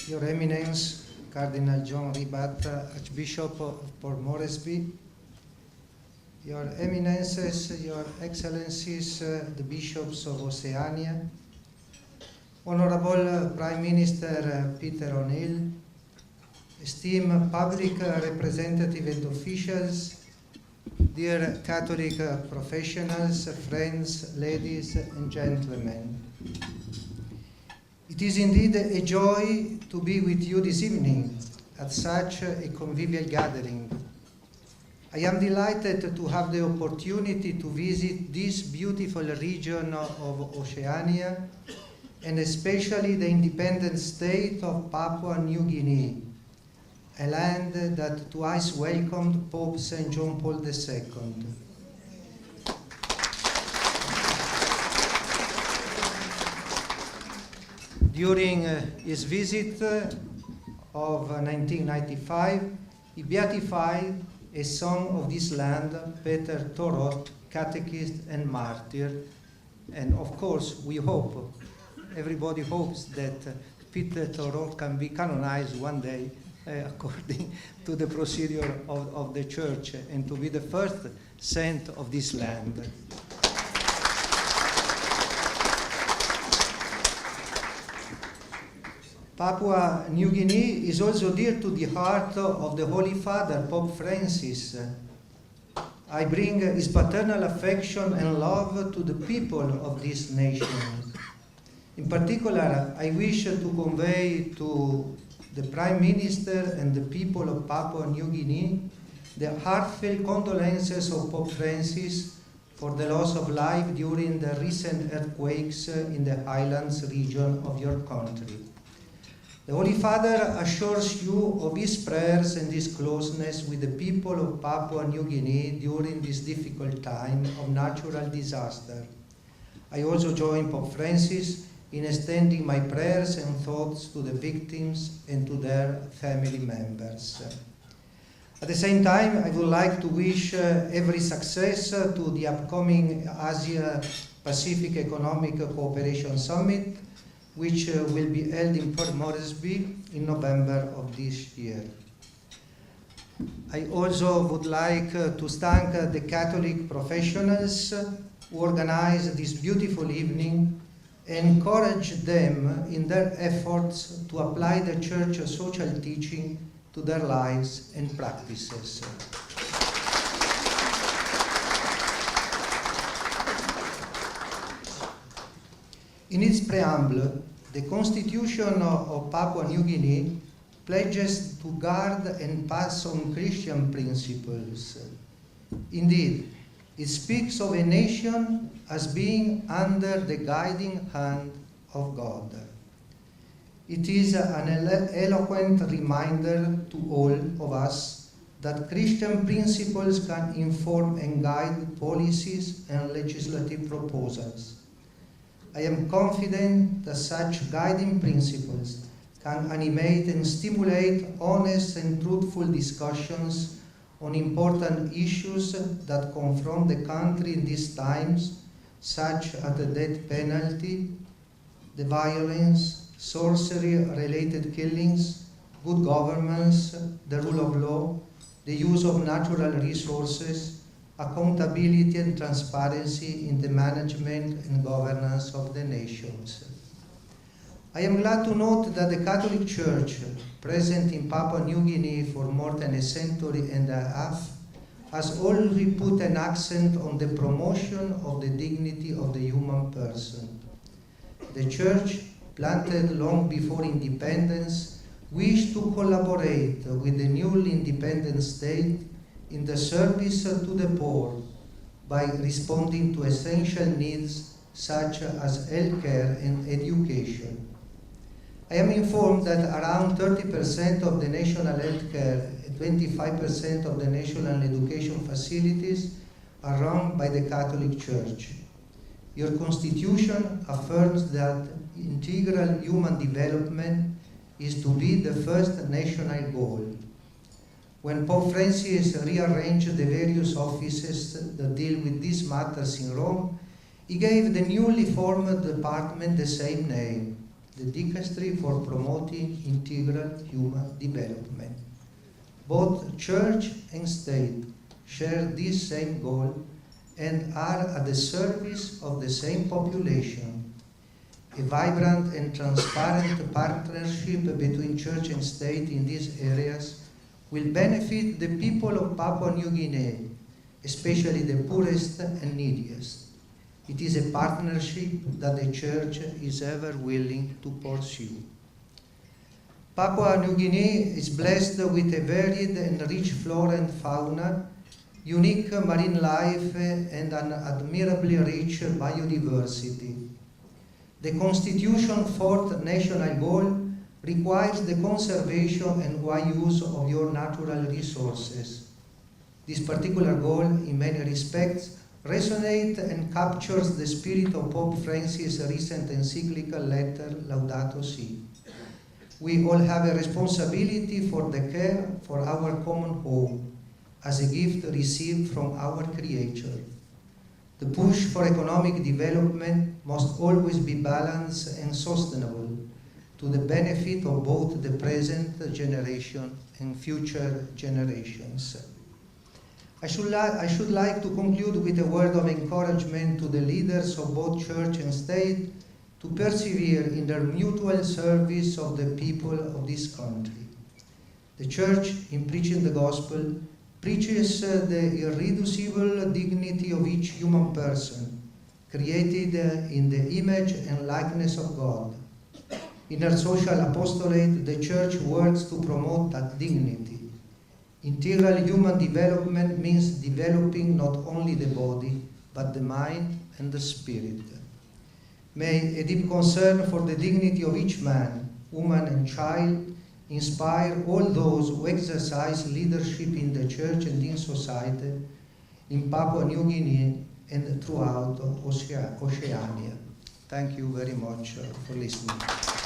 Your Eminence, Cardinal John Ribat, Archbishop of Port Moresby, Your Eminences, Your Excellencies, the Bishops of Oceania, Honorable Prime Minister Peter O'Neill, esteemed public representative and officials, dear Catholic professionals, friends, ladies and gentlemen. It is indeed a joy to be with you this evening at such a convivial gathering. I am delighted to have the opportunity to visit this beautiful region of Oceania, and especially the independent state of Papua New Guinea, a land that twice welcomed Pope St. John Paul II. During his visit of 1995, he beatified a son of this land, Peter Thoroth, catechist and martyr. And of course, we hope, everybody hopes that Peter Thoroth can be canonized one day according to the procedure of the Church and to be the first saint of this land. Papua New Guinea is also dear to the heart of the Holy Father, Pope Francis. I bring his paternal affection and love to the people of this nation. In particular, I wish to convey to the Prime Minister and the people of Papua New Guinea the heartfelt condolences of Pope Francis for the loss of life during the recent earthquakes in the highlands region of your country. The Holy Father assures you of his prayers and his closeness with the people of Papua New Guinea during this difficult time of natural disaster. I also join Pope Francis in extending my prayers and thoughts to the victims and to their family members. At the same time, I would like to wish every success to the upcoming Asia-Pacific Economic Cooperation Summit, which will be held in Port Moresby in November of this year. I also would like to thank the Catholic professionals who organized this beautiful evening and encourage them in their efforts to apply the Church's social teaching to their lives and practices. In its preamble, the Constitution of Papua New Guinea pledges to guard and pass on Christian principles. Indeed, it speaks of a nation as being under the guiding hand of God. It is an eloquent reminder to all of us that Christian principles can inform and guide policies and legislative proposals. I am confident that such guiding principles can animate and stimulate honest and truthful discussions on important issues that confront the country in these times, such as the death penalty, the violence, sorcery-related killings, good governance, the rule of law, the use of natural resources, accountability and transparency in the management and governance of the nations. I am glad to note that the Catholic Church, present in Papua New Guinea for more than a century and a half, has already put an accent on the promotion of the dignity of the human person. The Church, planted long before independence, wished to collaborate with the newly independent state in the service to the poor by responding to essential needs such as healthcare and education. I am informed that around 30% of the national healthcare and 25% of the national education facilities are run by the Catholic Church. Your Constitution affirms that integral human development is to be the first national goal. When Pope Francis rearranged the various offices that deal with these matters in Rome, he gave the newly formed department the same name, the Dicastery for Promoting Integral Human Development. Both church and state share this same goal and are at the service of the same population. A vibrant and transparent partnership between church and state in these areas will benefit the people of Papua New Guinea, especially the poorest and neediest. It is a partnership that the Church is ever willing to pursue. Papua New Guinea is blessed with a varied and rich flora and fauna, unique marine life, and an admirably rich biodiversity. The Constitution's fourth national goal requires the conservation and wise use of your natural resources. This particular goal, in many respects, resonates and captures the spirit of Pope Francis' recent encyclical letter, Laudato Si. We all have a responsibility for the care for our common home as a gift received from our Creator. The push for economic development must always be balanced and sustainable to the benefit of both the present generation and future generations. I should like to conclude with a word of encouragement to the leaders of both church and state to persevere in their mutual service of the people of this country. The church, in preaching the gospel, preaches the irreducible dignity of each human person, created in the image and likeness of God. In her social apostolate, the church works to promote that dignity. Integral human development means developing not only the body, but the mind and the spirit. May a deep concern for the dignity of each man, woman, and child inspire all those who exercise leadership in the church and in society, in Papua New Guinea and throughout Oceania. Thank you very much for listening.